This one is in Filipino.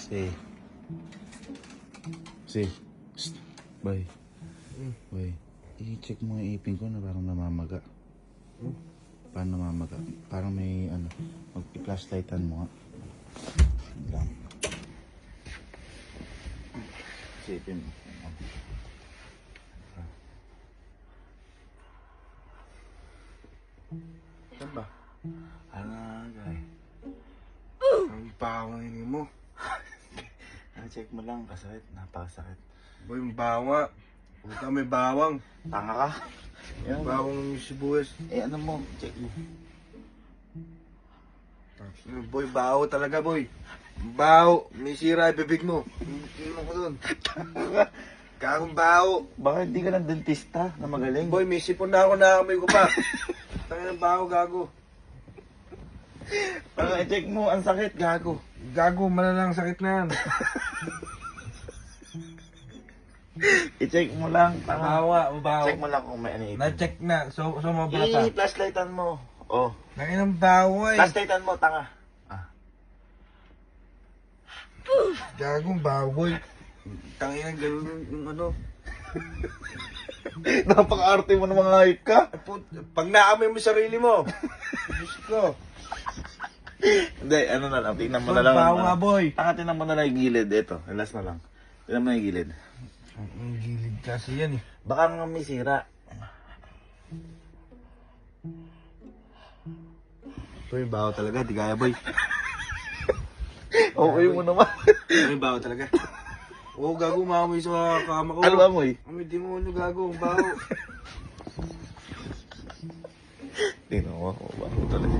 Si. Si. Shh. Boy. Boy. I-check mo yung ipin ko na parang namamaga. Paano namamaga? Parang may ano. Mag-flashlightan mo nga. Lang. Si ipin mo. Saan ba? Alagay. Ang bawa ini mo. Check mo lang. Kasakit. Napakasakit. Boy, ang bawa. Puta, may bawang. Tanga ka. Yan. Bawang ng sibuyas. Eh ano mo? Check mo. Boy, bawo talaga, boy. Bawo. May sira yung bibig mo. Tingnan ko dun. Kagong bawo. Baka hindi ka ng dentista na magaling. Boy, may sipon na ako, nakakamay ko pa. Tangin ng bawo, gago. Check mo. Ang sakit. Gago. Gago, malalang sakit na yan. I-check mo lang. Tanga. Bawa, bawo. Check mo lang kung may ano ipin. Na-check na. So mabata. I-flashlightan mo. Oh. Tangin ng bawo, eh. Flashlightan mo. Tanga. Gagong bawo, boy. Tangin ng gano'n yung ano. Napaka-arte mo ng mga hype ka. Pag naamoy mo sarili mo. Diyos ko. Hindi, ano na lang. Tingnan mo So, na lang. bawo nga, boy. Tanga, tingnan mo na lang yung gilid. Ito. Last na lang. Tingnan mo yung gilid. Ang gilid kasi yan, eh. Baka nga may sira. Boy, bawo talaga. Di kaya, boy. Okay mo naman. Boy, bawo talaga. Oo, gago, maamoy sa kama ko. Ano ba mo eh? Amoy demonyo, gago. Bawo. Tingnan mo. Bago talaga.